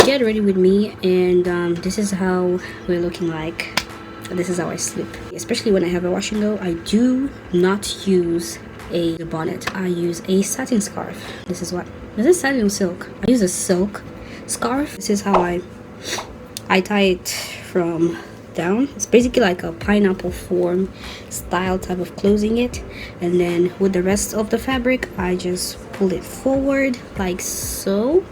get ready with me, and this is how we're looking like. This is how I sleep, especially when I have a Washngo. I do not use a bonnet. I use a satin scarf. This is satin or silk? I use a silk scarf. This is how I tie it from down. It's basically like a pineapple form style type of closing it, and then with the rest of the fabric I just pull it forward like so,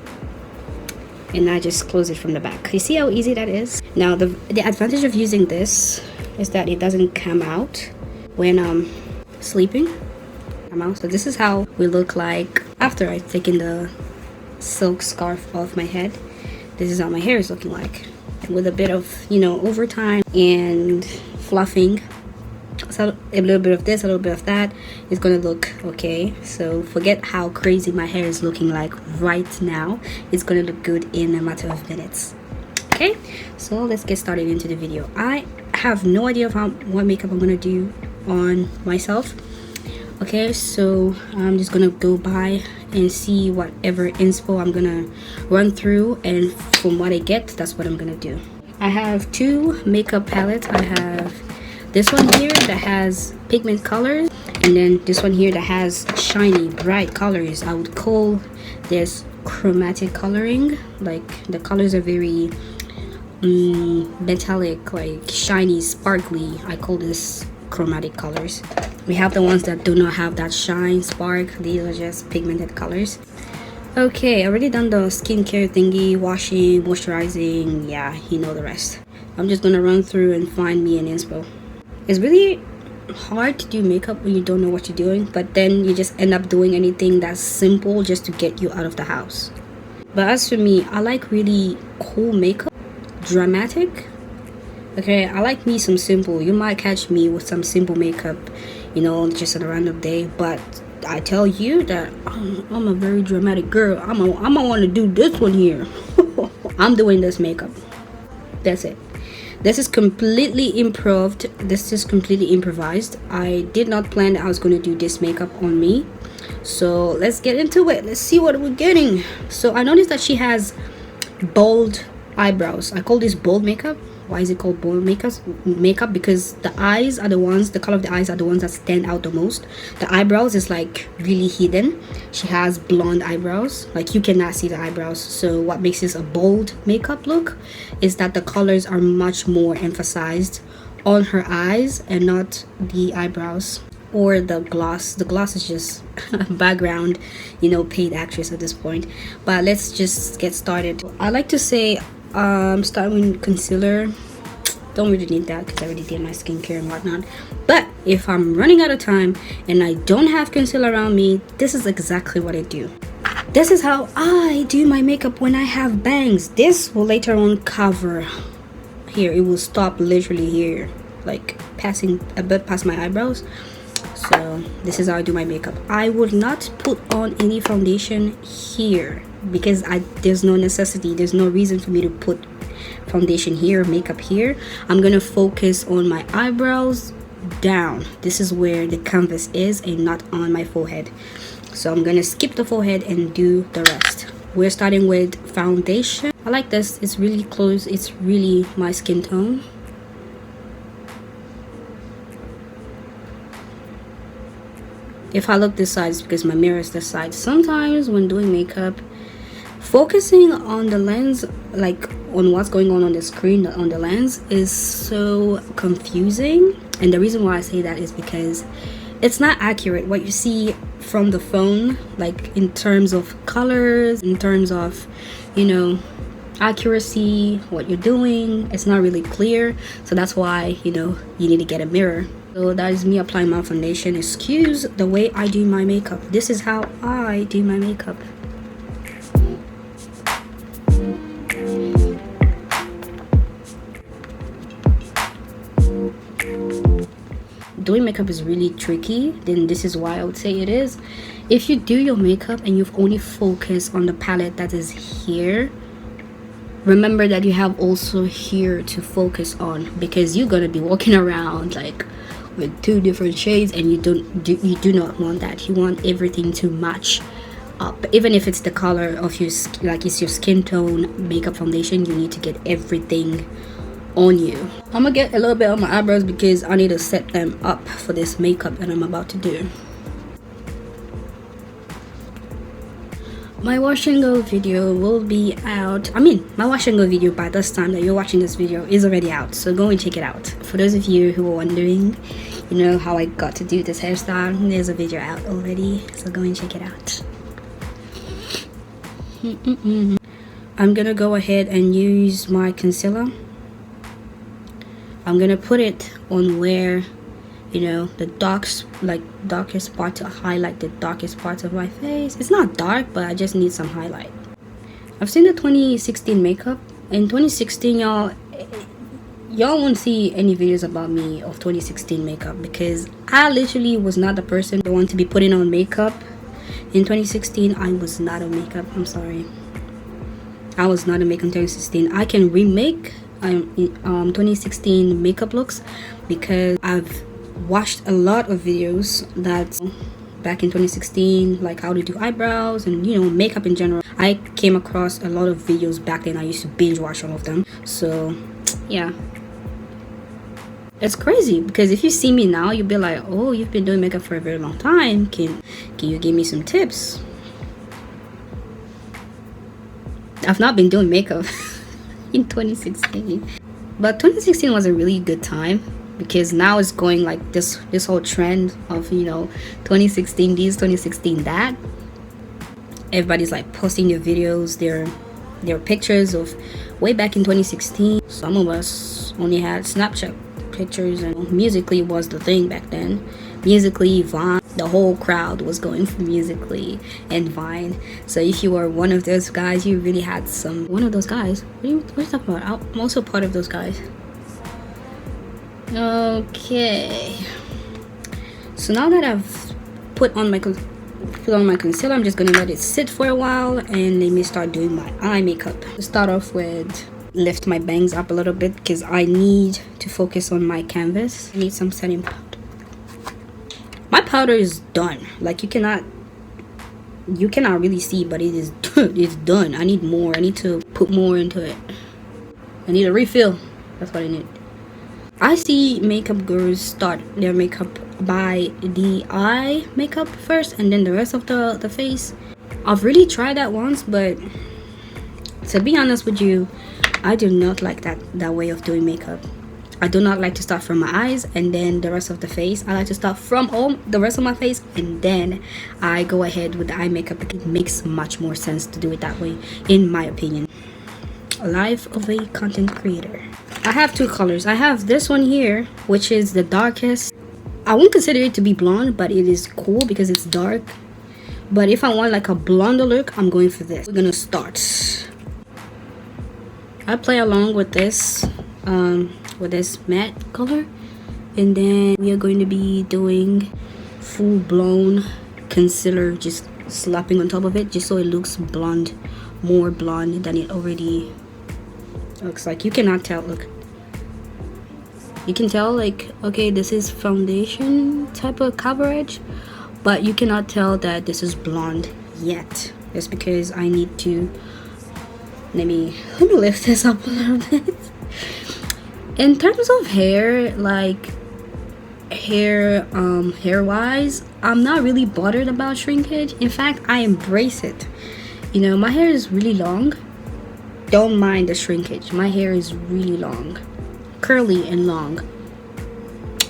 and I just close it from the back. You see how easy that is? Now the advantage of using this is that it doesn't come out when I'm sleeping. So this is how we look like after I've taken the silk scarf off my head. This is how my hair is looking like, with a bit of, you know, overtime and fluffing. So a little bit of this, a little bit of that is gonna look okay. So forget how crazy my hair is looking like right now. It's gonna look good in a matter of minutes. Okay, so let's get started into the video. I have no idea of what makeup I'm gonna do on myself. Okay, so I'm just gonna go by and see whatever inspo I'm gonna run through, and from what I get, that's what I'm gonna do. I have two makeup palettes. I have this one here that has pigment colors, and then this one here that has shiny bright colors. I would call this chromatic coloring. Like the colors are very metallic, like shiny, sparkly. I call this chromatic colors. We have the ones that do not have that shine, spark. These are just pigmented colors. Okay, I already done the skincare thingy, washing, moisturizing. Yeah, you know the rest. I'm just gonna run through and find me an inspo. It's really hard to do makeup when you don't know what you're doing, but then you just end up doing anything that's simple just to get you out of the house. But as for me, I like really cool makeup, dramatic. Okay, I like me some simple. You might catch me with some simple makeup, you know, just on a random day, but I tell you that I'm a very dramatic girl. I'm gonna want to do this one here. I'm doing this makeup. That's it. This is completely improved. This is completely improvised. I did not plan that I was going to do this makeup on me. So let's get into it. Let's see what we're getting. So I noticed that she has bold eyebrows. I call this bold makeup. Why is it called bold makeup? Because the eyes are the ones, the color of the eyes are the ones that stand out the most. The eyebrows is like really hidden. She has blonde eyebrows, like you cannot see the eyebrows. So what makes this a bold makeup look is that the colors are much more emphasized on her eyes and not the eyebrows or the gloss. The gloss is just background, you know, paid actress at this point. But let's just get started. I like to say starting with concealer. Don't really need that because I already did my skincare and whatnot. But if I'm running out of time and I don't have concealer around me, this is exactly what I do. This is how I do my makeup when I have bangs. This will later on cover here. It will stop literally here, like passing a bit past my eyebrows. So this is how I do my makeup. I would not put on any foundation here because there's no necessity, there's no reason for me to put foundation here, makeup here. I'm gonna focus on my eyebrows down. This is where the canvas is and not on my forehead. So I'm gonna skip the forehead and do the rest. We're starting with foundation. I like this. It's really close. It's really my skin tone. If I look this side, it's because my mirror is this side. Sometimes when doing makeup, focusing on the lens, like on what's going on the screen, on the lens, is so confusing. And the reason why I say that is because it's not accurate. What you see from the phone, like in terms of colors, in terms of, you know, accuracy, what you're doing, it's not really clear. So that's why, you know, you need to get a mirror. So that is me applying my foundation. Excuse the way I do my makeup. This is how I do my makeup. Doing makeup is really tricky. Then this is why I would say it is. If you do your makeup and you've only focused on the palette that is here, remember that you have also here to focus on, because you're gonna be walking around like with two different shades, and you do not want that. You want everything to match up. Even if it's the color of your like it's your skin tone makeup foundation, you need to get everything on you. I'm gonna get a little bit on my eyebrows because I need to set them up for this makeup that I'm about to do. My Washngo video will be out. I mean, my Washngo video by this time that you're watching this video is already out, so go and check it out. For those of you who are wondering, you know, how I got to do this hairstyle, there's a video out already, so go and check it out. I'm gonna go ahead and use my concealer. I'm gonna put it on where, you know, the darkest part to highlight the darkest parts of my face. It's not dark, but I just need some highlight. I've seen the 2016 makeup. In 2016, y'all won't see any videos about me of 2016 makeup because I literally was not the person that wanted to be putting on makeup. In 2016, I was not on makeup. I'm sorry, I was not on makeup in 2016. I can remake 2016 makeup looks because I've watched a lot of videos that back in 2016, like how to do eyebrows and, you know, makeup in general. I came across a lot of videos back then. I used to binge watch all of them. So yeah, it's crazy because if you see me now, you'll be like, oh, you've been doing makeup for a very long time. Can you give me some tips? I've not been doing makeup in 2016, but 2016 was a really good time because now it's going like this whole trend of, you know, 2016 this, 2016 that. Everybody's like posting their videos, their pictures of way back in 2016. Some of us only had Snapchat pictures, and Musically was the thing back then. Musically, Vine, the whole crowd was going for Musically and Vine. So if you were one of those guys, you really had some. One of those guys? What are you talking about? I'm also part of those guys. Okay, so now that I've put on my concealer, I'm just gonna let it sit for a while and let me start doing my eye makeup. To start off with, lift my bangs up a little bit because I need to focus on my canvas. I need some setting powder. My powder is done. Like you cannot really see, but it is it's done. I need more. I need to put more into it. I need a refill. That's what I need. I see makeup girls start their makeup by the eye makeup first and then the rest of the face. I've really tried that once, but to be honest with you, I do not like that way of doing makeup. I do not like to start from my eyes and then the rest of the face. I like to start from all the rest of my face and then I go ahead with the eye makeup. It makes much more sense to do it that way, in my opinion. Life of a content creator. I have two colors. I have this one here, which is the darkest. I won't consider it to be blonde, but it is cool because it's dark. But if I want like a blonde look, I'm going for this. We're gonna start. I play along with this matte color, and then we are going to be doing full-blown concealer, just slapping on top of it, just so it looks blonde, more blonde than it already looks like. You cannot tell. Look, you can tell like, okay, this is foundation type of coverage, but you cannot tell that this is blonde yet. That's because I need to let me lift this up a little bit. In terms of hair, like hair wise, I'm not really bothered about shrinkage. In fact, I embrace it. You know, my hair is really long. Don't mind the shrinkage. My hair is really long, curly and long.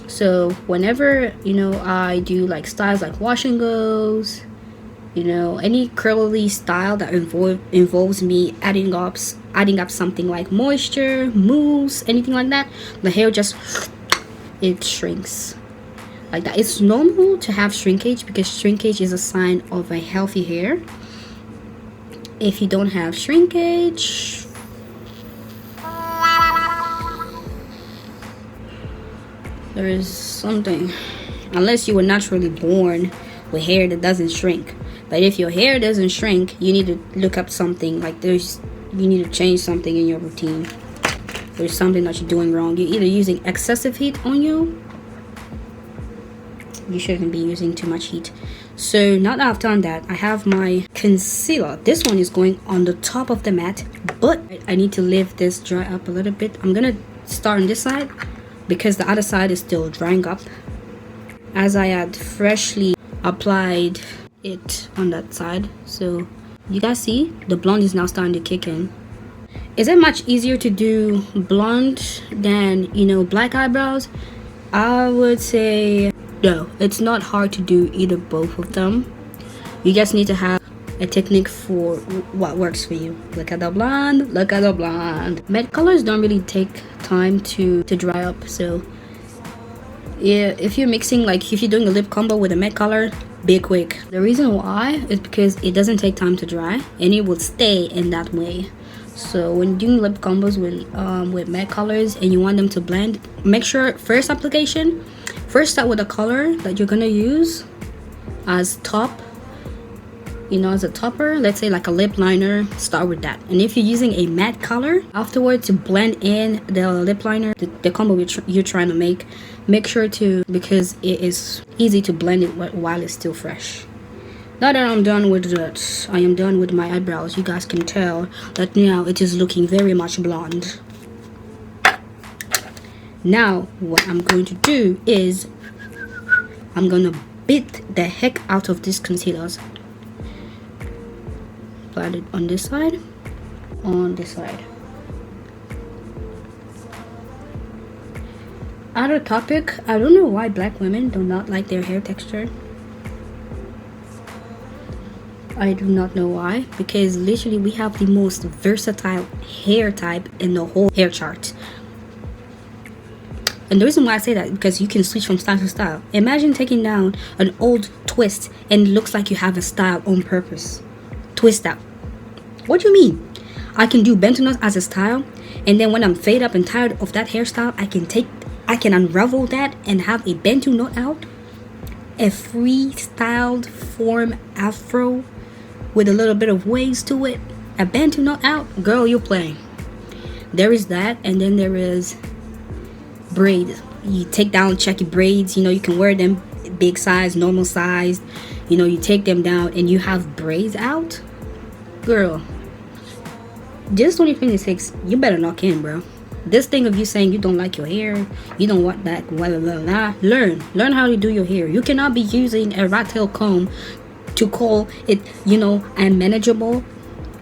So whenever, you know, I do like styles like wash and goes, you know, any curly style that involves me adding up something like moisture, mousse, anything like that, the hair just, it shrinks like that. It's normal to have shrinkage because shrinkage is a sign of a healthy hair. If you don't have shrinkage, there is something, unless you were naturally born with hair that doesn't shrink. But if your hair doesn't shrink, you need to look up something. Like you need to change something in your routine. There's something that you're doing wrong. You're either using excessive heat on you. You shouldn't be using too much heat. So now that I've done that, I have my concealer. This one is going on the top of the mat, but I need to leave this dry up a little bit. I'm gonna start on this side because the other side is still drying up, as I had freshly applied it on that side. So you guys see the blonde is now starting to kick in. Is it much easier to do blonde than, you know, black eyebrows? I would say no, it's not hard to do either, both of them. You just need to have a technique for what works for you. Look at the blonde, look at the blonde. Matte colors don't really take time to dry up, so yeah, if you're mixing, like if you're doing a lip combo with a matte color, be quick. The reason why is because it doesn't take time to dry and it will stay in that way. So when doing lip combos with matte colors and you want them to blend, make sure first application, first start with a color that you're gonna use as top, you know, as a topper. Let's say like a lip liner, start with that. And if you're using a matte color afterwards to blend in the lip liner, the combo you're trying to make sure to, because it is easy to blend it while it's still fresh. Now that I'm done with that, I am done with my eyebrows. You guys can tell that now it is looking very much blonde. Now what I'm going to do is I'm gonna beat the heck out of these concealers. Apply it on this side, on this side. Other topic, I don't know why black women do not like their hair texture. I do not know why, because literally we have the most versatile hair type in the whole hair chart. And the reason why I say that, because you can switch from style to style. Imagine taking down an old twist and it looks like you have a style on purpose. Twist out. What do you mean? I can do bento knots as a style, and then when I'm fed up and tired of that hairstyle, I can unravel that and have a bento knot out. A freestyled form afro with a little bit of waves to it. A bento knot out. Girl, you're playing. There is that, and then there is braids. You take down checky braids, you know, you can wear them big size, normal size, you know, you take them down and you have braids out. Girl, this 2026, you better knock in, bro. This thing of you saying you don't like your hair, you don't want that, blah blah blah, blah. Learn how to do your hair. You cannot be using a rat tail comb to call it, you know, unmanageable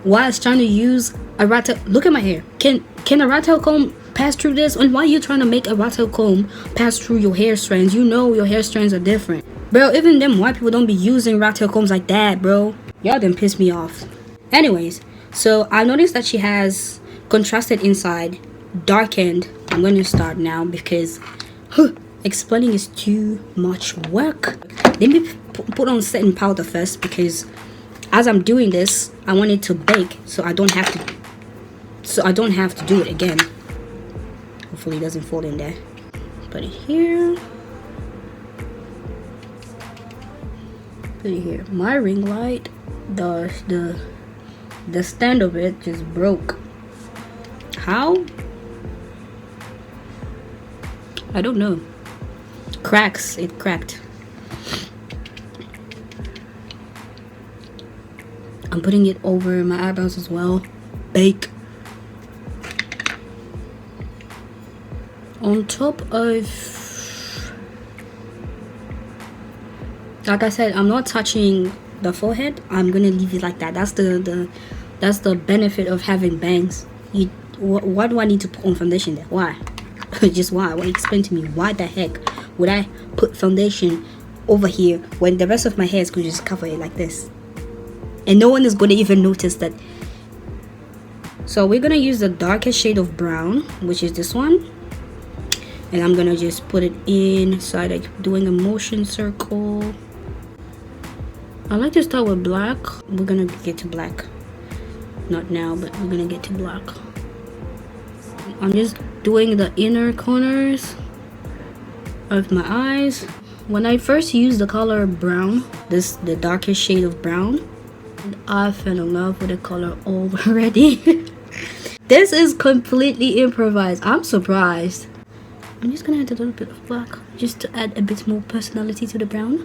whilst trying to use a rat tail. Look at my hair. Can a rat tail comb pass through this? And why are you trying to make a rat tail comb pass through your hair strands? You know your hair strands are different, bro. Even them white people don't be using rat tail combs like that, bro. Y'all done piss me off. Anyways, so I noticed that she has contrasted inside, darkened. I'm going to start now because explaining is too much work. Let me put on setting powder first, because as I'm doing this, I want it to bake, so I don't have to do it again. Hopefully it doesn't fall in there. Put it here. Put it here. My ring light, the stand of it just broke. How? I don't know. Cracks. It cracked. I'm putting it over my eyebrows as well. Bake. On top of, like I said, I'm not touching the forehead. I'm gonna leave it like that. That's the benefit of having bangs. Why do I need to put on foundation there? Why? Just why? Well, explain to me, why the heck would I put foundation over here when the rest of my hair is going to just cover it like this, and no one is going to even notice that? So we're going to use the darkest shade of brown, which is this one, and I'm going to just put it inside, like doing a motion circle. I like to start with black. We're going to get to black. Not now, but we're going to get to black. I'm just doing the inner corners of my eyes. When I first used the color brown, the darkest shade of brown, I fell in love with the color already. This is completely improvised. I'm surprised. I'm just gonna add a little bit of black just to add a bit more personality to the brown,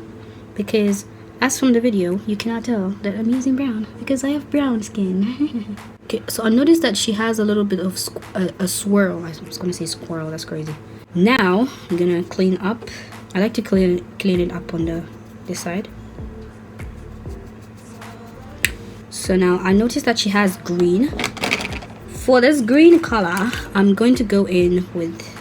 because As from the video, you cannot tell that I'm using brown because I have brown skin. Okay, so I noticed that she has a little bit of a swirl. I was gonna say squirrel, that's crazy. Now I'm gonna clean up. I like to clean it up on this side. So now I noticed that she has green. For this green color, I'm going to go in with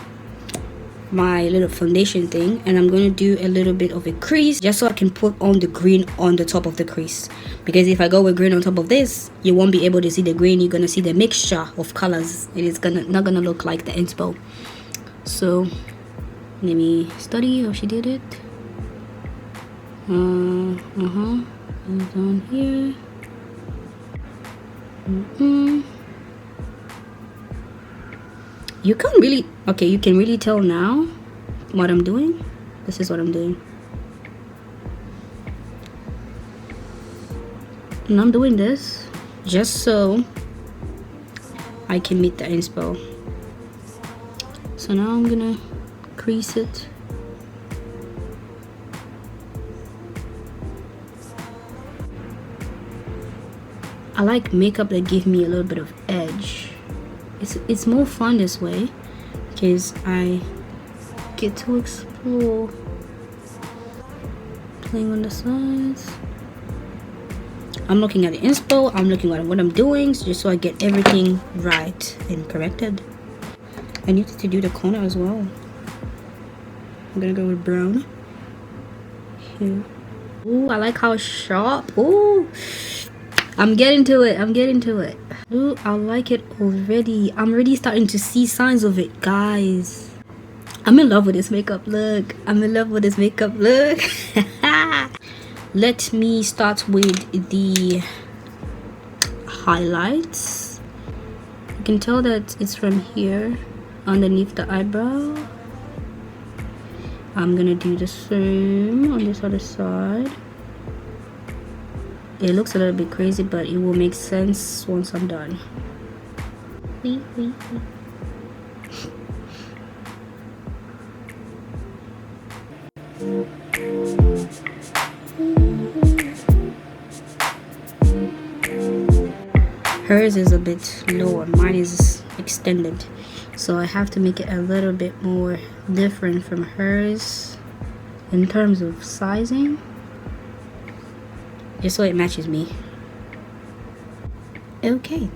my little foundation thing, and I'm going to do a little bit of a crease just so I can put on the green on the top of the crease, because if I go with green on top of this, you won't be able to see the green. You're going to see the mixture of colors. It is not gonna look like the inspo. So let me study how she did it. And down here. You can't really, okay, you can really tell now what I'm doing. This is what I'm doing. And I'm doing this just so I can meet the inspo. So now I'm gonna crease it. I like makeup that give me a little bit of edge. It's more fun this way because I get to explore, playing on the sides. I'm looking at the inspo, I'm looking at what I'm doing just so I get everything right and corrected. I needed to do the corner as well. I'm gonna go with brown here. Ooh, I like how sharp. Ooh, I'm getting to it. Ooh, I like it already. I'm already starting to see signs of it, guys. I'm in love with this makeup look. Let me start with the highlights. You can tell that it's from here underneath the eyebrow. I'm gonna do the same on this other side. It looks a little bit crazy, but it will make sense once I'm done. Hers is a bit lower, mine is extended, so I have to make it a little bit more different from hers in terms of sizing, just so it matches me. Okay,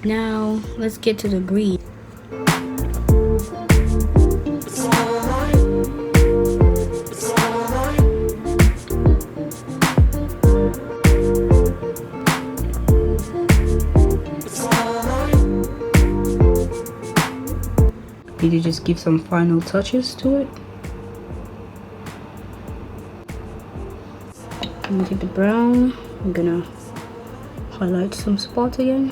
now let's get to the green. Need to just give some final touches to it. I'm gonna take the brown. I'm gonna highlight some spots again.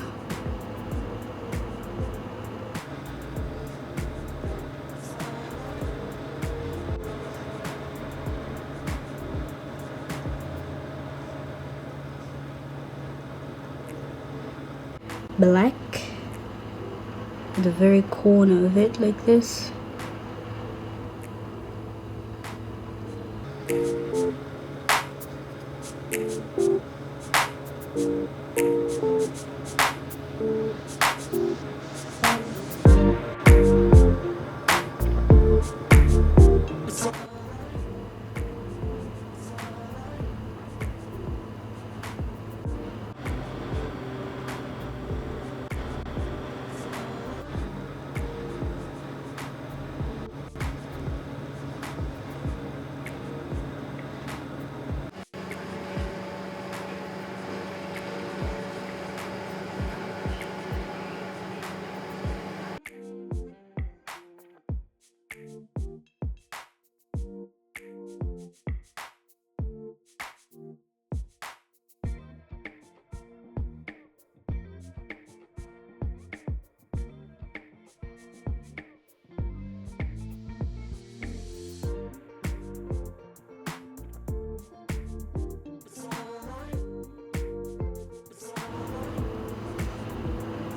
Black, the very corner of it, like this.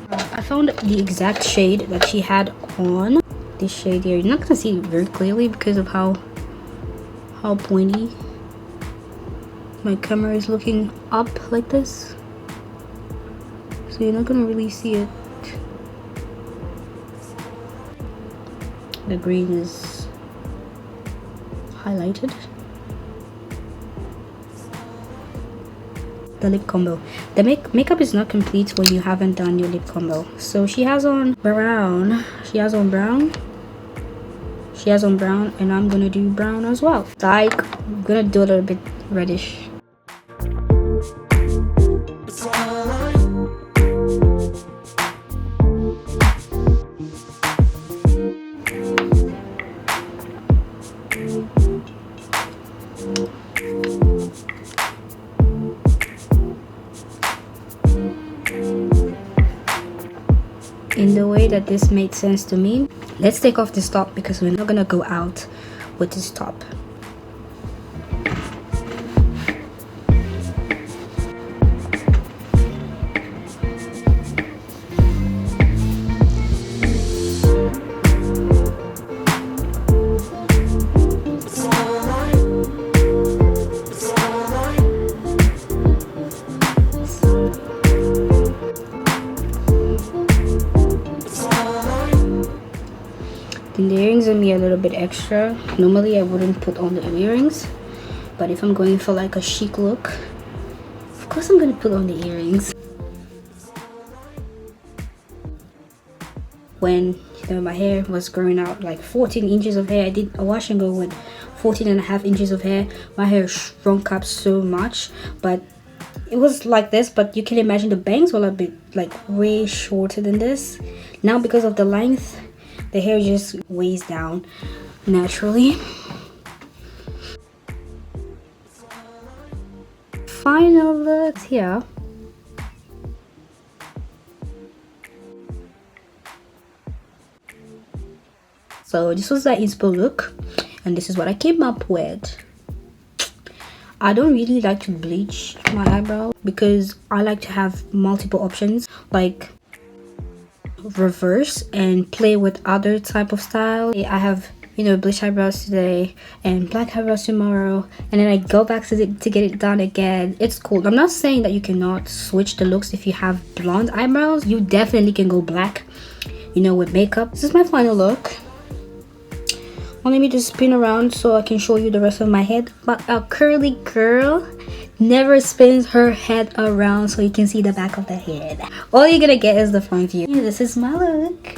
I found the exact shade that she had on. This shade here, you're not gonna see it very clearly because of how pointy my camera is looking up like this, so you're not gonna really see it. The green is highlighted. The lip combo. The makeup is not complete when you haven't done your lip combo. So she has on brown. She has on brown, and I'm gonna do brown as well. Like, I'm gonna do a little bit reddish. In the way that this made sense to me, let's take off this top because we're not gonna go out with this top. And the earrings on me a little bit extra. Normally I wouldn't put on the earrings, but if I'm going for like a chic look, of course I'm gonna put on the earrings. When my hair was growing out like 14 inches of hair, I did a wash and go with 14.5 inches of hair. My hair shrunk up so much, but it was like this. But you can imagine the bangs were a bit like way shorter than this. Now because of the length, the hair just weighs down naturally. Final look here. So this was the inspo look, and this is what I came up with. I don't really like to bleach my eyebrow because I like to have multiple options, like reverse and play with other type of style. I have, bleach eyebrows today and black eyebrows tomorrow, and then I go back to get it done again. It's cool. I'm not saying that you cannot switch the looks. If you have blonde eyebrows, you definitely can go black, with makeup. This is my final look. Let me just spin around so I can show you the rest of my head. But a curly girl never spins her head around so you can see the back of the head. All you're gonna get is the front view. Yeah, this is my look.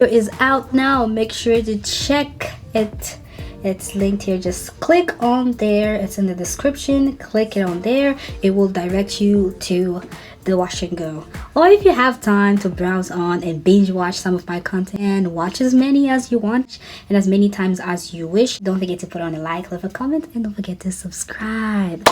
It is out now. Make sure to check it. It's linked here. Just click on there. It's in the description. Click it on there. It will direct you to the wash and go. Or if you have time to browse on and binge watch some of my content, watch as many as you want and as many times as you wish. Don't forget to put on a like, leave a comment, and don't forget to subscribe.